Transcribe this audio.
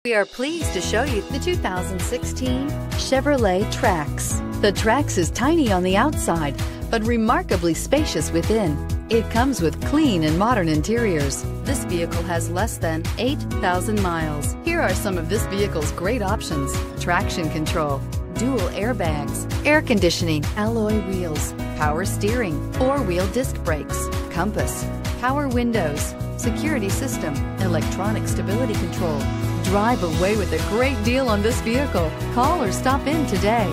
We are pleased to show you the 2016 Chevrolet Trax. The Trax is tiny on the outside, but remarkably spacious within. It comes with clean and modern interiors. This vehicle has less than 8,000 miles. Here are some of this vehicle's great options: traction control, dual airbags, air conditioning, alloy wheels, power steering, four-wheel disc brakes, compass, power windows, security system, electronic stability control. Drive away with a great deal on this vehicle. Call or stop in today.